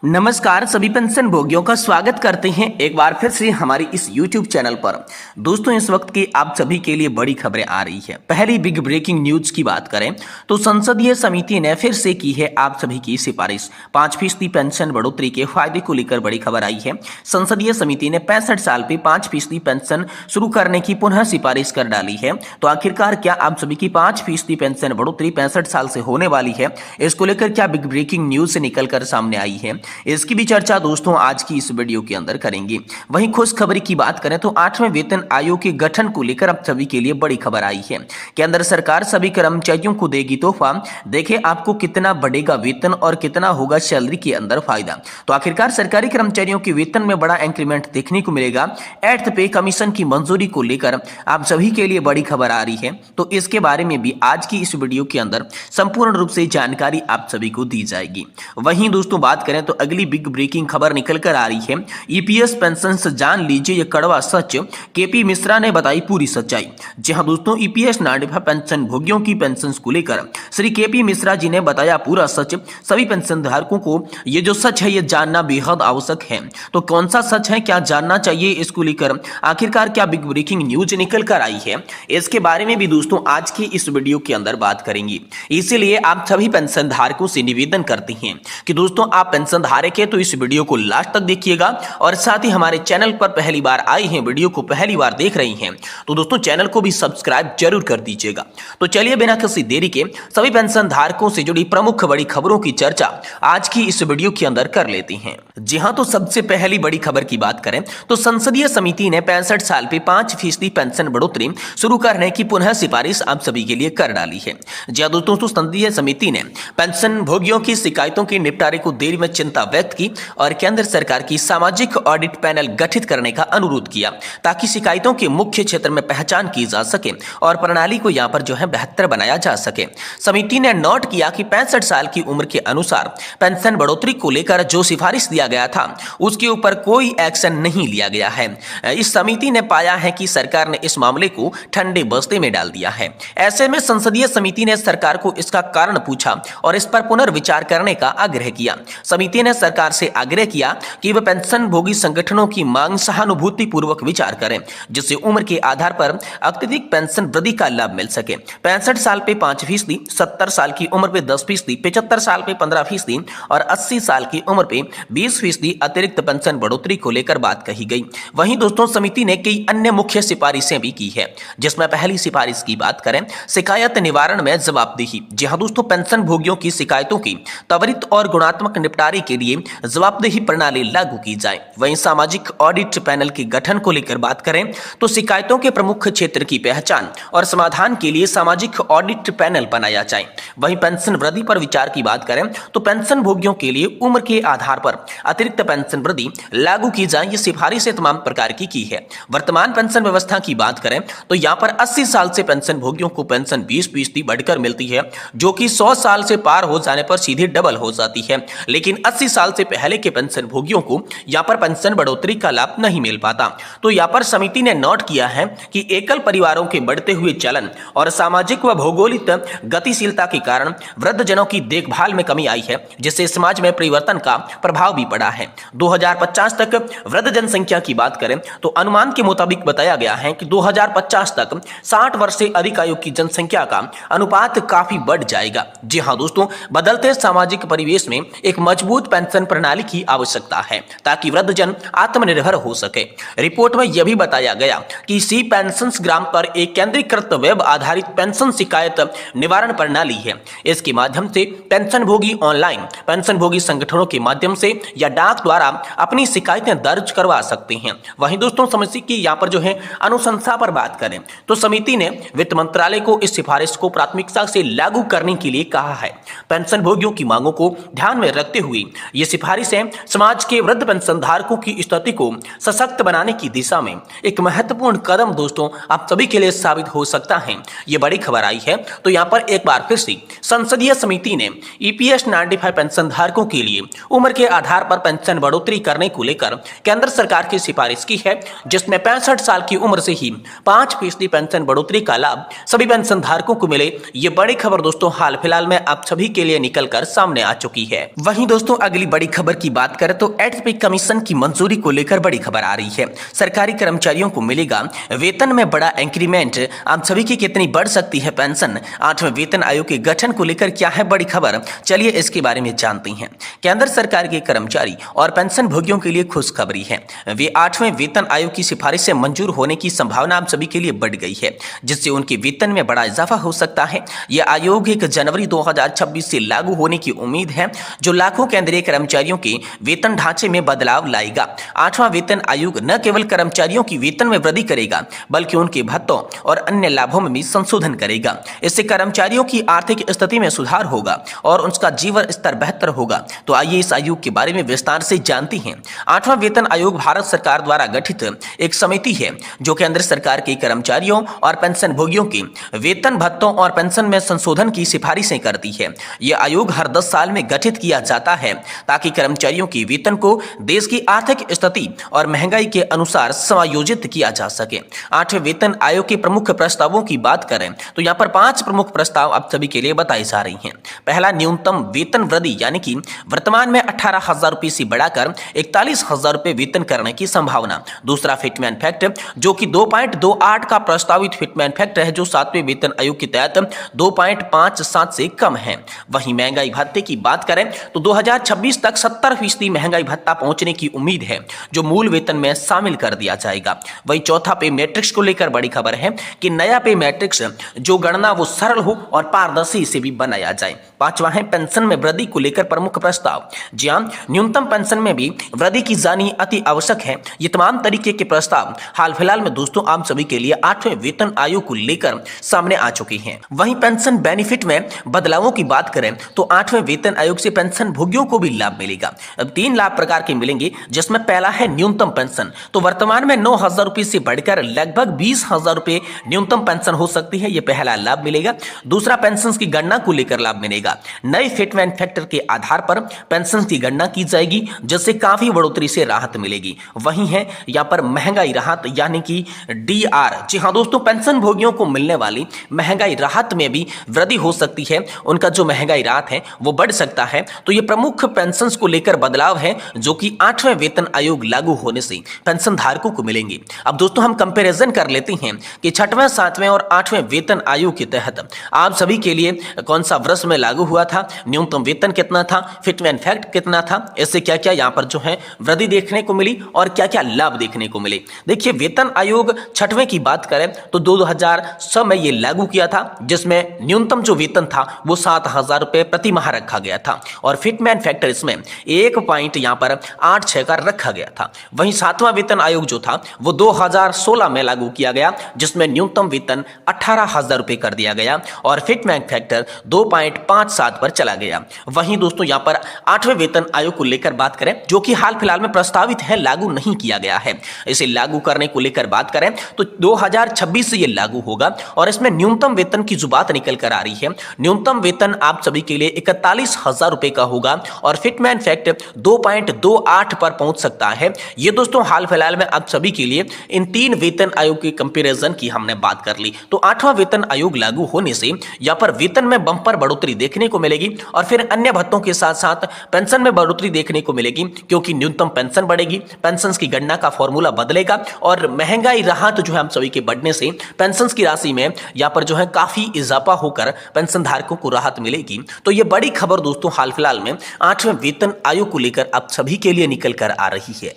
नमस्कार सभी पेंशन भोगियों का स्वागत करते हैं एक बार फिर से हमारी इस YouTube चैनल पर। दोस्तों इस वक्त की आप सभी के लिए बड़ी खबरें आ रही है। पहली बिग ब्रेकिंग न्यूज की बात करें तो संसदीय समिति ने फिर से की है आप सभी की सिफारिश। 5% पेंशन बढ़ोतरी के फायदे को लेकर बड़ी खबर आई है। संसदीय समिति ने 65 साल पे 5% पेंशन शुरू करने की पुनः सिफारिश कर डाली है। तो आखिरकार क्या आप सभी की 5% पेंशन बढ़ोतरी 65 साल से होने वाली है, इसको लेकर क्या बिग ब्रेकिंग न्यूज से निकलकर सामने आई है, इसकी भी चर्चा दोस्तों आज की इस वीडियो के अंदर करेंगे। वहीं खुशखबरी की बात करें तो 8वें वेतन आयोग के गठन को लेकर अब सभी के लिए बड़ी खबर आई है। केंद्र सरकार सभी कर्मचारियों को देगी तोहफा। देखें आपको कितना बढ़ेगा वेतन और कितना होगा सैलरी के अंदर फायदा। तो आखिरकार सरकारी कर्मचारियों के वेतन में बड़ा इंक्रीमेंट देखने को मिलेगा। 8th पे कमीशन की मंजूरी को लेकर आप सभी के लिए बड़ी खबर आ रही है। तो इसके बारे में भी आज की इस वीडियो के अंदर संपूर्ण रूप से जानकारी आप सभी को दी जाएगी। वहीं दोस्तों बात करें तो अगली बिग ब्रेकिंग खबर निकल कर आ रही है। ईपीएस पेंशन से जान लीजिए ये कड़वा सच, केपी मिश्रा ने बताई पूरी सच्चाई। जी हां दोस्तों, ईपीएस 95 पेंशन भोगियों की पेंशन को लेकर श्री केपी मिश्रा जी ने बताया पूरा सच। सभी पेंशन धारकों को ये जो सच है ये जानना बेहद आवश्यक है। तो कौन सा सच है, क्या जानना चाहिए, इसको लेकर आखिरकार क्या बिग ब्रेकिंग न्यूज निकल कर आई है, इसके बारे में भी दोस्तों आज की इस वीडियो के अंदर बात करेंगे। इसीलिए आप सभी पेंशन धारकों से निवेदन करते हैं कि दोस्तों आप पेंशन धारक है तो इस वीडियो को लास्ट तक देखिएगा। और साथ ही हमारे चैनल पर पहली बार आए हैं, वीडियो को पहली बार देख रही हैं, तो दोस्तों चैनल को भी सब्सक्राइब जरूर कर दीजिएगा। तो चलिए बिना किसी देरी के सभी पेंशन धारकों से जुड़ी प्रमुख बड़ी खबरों की चर्चा आज की इस वीडियो के अंदर कर लेते हैं। जी हां, तो सबसे पहली बड़ी खबर की बात करें तो संसदीय समिति ने 65 साल पे 5% पेंशन बढ़ोतरी शुरू करने की पुनः सिफारिश आप सभी के लिए कर डाली है। जी हां दोस्तों, संसदीय समिति ने पेंशन भोगियों की शिकायतों के निपटारे को देरी में चिंता व्यक्त की और केंद्र सरकार की सामाजिक ऑडिट पैनल गठित करने का अनुरोध किया ताकि शिकायतों के मुख्य क्षेत्र में पहचान की जा सके और प्रणाली को यहां पर जो है बेहतर बनाया जा सके। समिति ने नोट किया कि 65 साल की उम्र के अनुसार पेंशन बढ़ोतरी को लेकर जो सिफारिश दिया गया था उसके ऊपर कोई एक्शन नहीं लिया गया है। इस समिति ने पाया है कि सरकार ने इस मामले को ठंडे बस्ते में डाल दिया है। ऐसे में संसदीय समिति ने सरकार को इसका कारण पूछा और इस पर पुनर्विचार करने का आग्रह किया। समिति ने सरकार से आग्रह किया कि वह पेंशन भोगी संगठनों की मांग सहानुभूति पूर्वक विचार करें, जिससे उम्र के आधार पर अत्यधिक पेंशन वृद्धि का लाभ मिल सके। 65 साल पे 5%, 70 साल की उम्र पे 10%, 75 साल पे 15% और 80 साल की उम्र पे 20% अतिरिक्त पेंशन बढ़ोतरी को लेकर बात कही गई। वहीं दोस्तों समिति ने कई अन्य मुख्य सिफारिशें भी की है, जिसमें पहली सिफारिश की बात करें शिकायत निवारण में जवाबदेही। जी हां दोस्तों, पेंशन भोगियों की शिकायतों की त्वरित और गुणात्मक निपटारे के लिए जवाबदेही प्रणाली लागू की जाए। वहीं सामाजिक ऑडिट पैनल के गठन को लेकर बात करें तो शिकायतों के प्रमुख क्षेत्र की पहचान और समाधान के लिए सामाजिक ऑडिट पैनल बनाया जाए। वहीं पेंशन वृद्धि पर विचार की बात करें तो पेंशन भोगियों के लिए उम्र के आधार पर अतिरिक्त पेंशन वृद्धि लागू की जाए। ये सिफारिश तमाम प्रकार की है। वर्तमान पेंशन व्यवस्था की बात करें तो यहाँ पर 80 साल से पेंशन भोगियों को पेंशन 20% बढ़कर मिलती है, जो कि 100 साल से पार हो जाने पर सीधे डबल हो जाती है। लेकिन 80 साल से पहले के पेंशन भोगियों को यहाँ पर पेंशन बढ़ोतरी का लाभ नहीं मिल पाता। तो यहाँ पर समिति ने नोट किया है कि एकल परिवारों के बढ़ते हुए चलन और सामाजिक व भौगोलिक गतिशीलता के कारण वृद्धजनों की देखभाल में कमी आई है, जिससे समाज में परिवर्तन का प्रभाव भी पड़ा है। 2050 तक वृद्ध जनसंख्या की बात करें तो अनुमान के मुताबिक बताया गया है कि 2050 तक 60 वर्ष से अधिक आयु की जनसंख्या का अनुपात काफी बढ़ जाएगा। जी हाँ दोस्तों, बदलते सामाजिक परिवेश में एक मजबूत पेंशन प्रणाली की आवश्यकता है ताकि वृद्धजन आत्मनिर्भर हो सके। रिपोर्ट में यह भी बताया गया कि सी पेंशन ग्राम पर एक केंद्रीकृत वेब आधारित पेंशन शिकायत निवारण प्रणाली है। इसके माध्यम से पेंशन भोगी ऑनलाइन पेंशन भोगी संगठनों के माध्यम से या डाक द्वारा अपनी शिकायतें दर्ज करवा सकते हैं। वहीं दोस्तों समिति की यहाँ पर जो है अनुशंसा पर बात करें तो समिति ने वित्त मंत्रालय को इस सिफारिश को प्राथमिकता से लागू करने के लिए कहा है। पेंशन भोगियों की मांगों को ध्यान में रखते हुए ये सिफारिशें समाज के वृद्ध पेंशन धारकों की स्थिति को सशक्त बनाने की दिशा में एक महत्वपूर्ण कदम दोस्तों आप सभी के लिए साबित हो सकता है। ये बड़ी खबर आई है। तो यहाँ पर एक बार फिर से संसदीय समिति ने ईपीएस 95 पेंशन धारकों के लिए उम्र के आधार पर पेंशन बढ़ोतरी करने को लेकर केंद्र सरकार की सिफारिश की है, जिसमें 65 साल की उम्र से ही 5% पेंशन बढ़ोतरी का लाभ सभी पेंशन धारकों को मिले। ये बड़ी खबर दोस्तों हाल फिलहाल में आप सभी के लिए निकलकर सामने आ चुकी है। वहीं दोस्तों अगली बड़ी खबर की बात करें तो 8th पे कमीशन की मंजूरी को लेकर बड़ी खबर आ रही है। सरकारी कर्मचारियों को मिलेगा वेतन में बड़ा इंक्रीमेंट। आप सभी की कितनी बढ़ सकती है पेंशन? 8वें वेतन आयोग के गठन को लेकर क्या है बड़ी खबर, चलिए इसके बारे में जानते हैं। केंद्र सरकार के कर्मचारी और पेंशन भोगियों के लिए खुशखबरी है। वे 8वें वेतन आयोग की सिफारिश से मंजूर होने की संभावना आप सभी के लिए बढ़ गई है, जिससे उनके वेतन में बड़ा इजाफा हो सकता है। यह आयोग 1 जनवरी 2026 से लागू होने की उम्मीद है, जो लाखों केंद्रीय कर्मचारियों के वेतन ढांचे में बदलाव लाएगा। 8वां वेतन आयोग न केवल कर्मचारियों की वेतन में वृद्धि करेगा, बल्कि उनके भत्तों और अन्य लाभों में भी संशोधन करेगा। इससे कर्मचारियों की आर्थिक स्थिति में सुधार होगा और उनका जीवन स्तर बेहतर होगा। तो आइए इस आयोग के बारे में विस्तार से जानते हैं। 8वां वेतन आयोग भारत सरकार द्वारा गठित एक समिति है, जो केंद्र सरकार के कर्मचारियों और पेंशन भोगियों के वेतन, भत्तों और पेंशन में संशोधन की सिफारिशें करती है। यह आयोग हर 10 साल में गठित किया जाता है, ताकि कर्मचारियों के वेतन को देश की आर्थिक स्थिति और महंगाई के अनुसार समायोजित किया जा सके। 8वें वेतन आयोग के प्रमुख प्रस्तावों की बात करें तो यहाँ पर 5 प्रमुख प्रस्ताव आप सभी के लिए बताई जा रही हैं। पहला, न्यूनतम वेतन वृद्धि, यानी कि वर्तमान में 18,000 रुपए से बढ़ाकर 41,000 रुपए वेतन करने की संभावना। दूसरा, फिटमैन फैक्ट, जो कि 2.28 का प्रस्तावित फिटमैन फैक्ट है, जो 7वें वेतन आयोग के तहत 2.57 से कम है। वहीं महंगाई भत्ते की बात करें तो 2026 तक 70% महंगाई भत्ता पहुंचने की उम्मीद है, जो मूल वेतन में शामिल कर दिया जाएगा। वहीं चौथा, पे मैट्रिक्स को लेकर बड़ी खबर है कि नया पे मैट्रिक्स जो गणना वो सरल हो और पारदर्शी से भी बनाया जाए। पांचवा है, पेंशन में वृद्धि को लेकर प्रमुख प्रस्ताव। जी हां, न्यूनतम पेंशन में भी वृद्धि की जानी अति आवश्यक है। ये तमाम तरीके के प्रस्ताव हाल फिलहाल में दोस्तों आप सभी के लिए 8वें वेतन आयोग को लेकर सामने आ चुके हैं। वहीं पेंशन बेनिफिट में बदलावों की बात करें तो 8वें वेतन आयोग से पेंशन भोगियों को भी लाभ मिलेगा। अब 3 लाभ प्रकार के मिलेंगे, जिसमें पहला है न्यूनतम पेंशन। तो वर्तमान में 9,000 रुपए से बढ़कर लगभग 20,000 रुपए न्यूनतम पेंशन हो सकती है, यह पहला लाभ मिलेगा। दूसरा, पेंशन की गणना को लेकर लाभ मिलेगा। नए फिटमैन फैक्टर के आधार पर पेंशन की गणना की जाएगी, जिससे काफी बढ़ोतरी से राहत मिलेगी। वहीं है यहाँ पर महंगाई राहत, यानी कि डीआर। जी हाँ दोस्तों, पेंशन भोगियों को मिलने वाली महंगाई राहत में भी वृद्धि हो सकती है। उनका जो महंगाई राहत है वो बढ़ सकता है। तो ये प्रमुख पेंशन को लेकर बदलाव है, जो कि 8वें वेतन आयोग लागू होने से पेंशन धारकों को मिलेंगे। अब दोस्तों हम कंपैरिजन कर लेते हैं कि 6वें, 7वें और 8वें वेतन आयोग के तहत आप सभी के लिए कौन सा वर्ष में लागू हुआ था, न्यूनतम वेतन कितना था, फिटमैन फैक्ट कितना था, इससे क्या क्या यहाँ पर जो है वृद्धि देखने को मिली और क्या क्या लाभ देखने को मिले। देखिए, वेतन आयोग 6वें की बात करें तो 2006 में ये लागू किया था, जिसमें न्यूनतम जो वेतन था वो 7,000 रुपए प्रति माह रखा गया था और फिटमैन फैक्टर इसमें 1 पॉइंट यहाँ पर 86 का रखा गया था। वहीं 7वां वेतन आयोग जो था वो 2016 में लागू किया गया, जिसमें न्यूनतम वेतन 18,000 रुपए कर दिया गया और फिटमैन फैक्टर 2.57 पर चला गया। वहीं दोस्तों यहाँ पर 8वें वेतन आयोग को लेकर बात करें, जो कि हाल फिलहाल में प्रस्तावित है, लागू नहीं किया गया है। इसे लागू करने को लेकर बात करें तो 2026 से ये लागू होगा और इसमें न्यूनतम वेतन की जो बात निकल कर आ रही है, न्यूनतम वेतन आप सभी के लिए 41,000 रुपए का होगा और फिटमैन फैक्ट 2.28 पर पहुंच सकता है। ये दोस्तों हाल फिलहाल में आप सभी के लिए इन 3 वेतन आयोग के कंपैरिजन की हमने बात कर ली। तो 8वां वेतन आयोग लागू होने से यहाँ पर वेतन में बम्पर बढ़ोतरी देखने को मिलेगी और फिर अन्य भत्तों के साथ साथ पेंशन में बढ़ोतरी देखने को मिलेगी, क्योंकि न्यूनतम पेंशन बढ़ेगी, पेंशन की गणना का फॉर्मूला बदलेगा और महंगाई राहत जो है हम सभी के बढ़ने से पेंशन की राशि में यहाँ पर जो है काफी इजाफा होकर पेंशन धारकों को राहत मिलेगी। तो ये बड़ी खबर दोस्तों हाल फिलहाल में 8वें वेतन आयोग को लेकर आप सभी के लिए निकल कर आ रही है।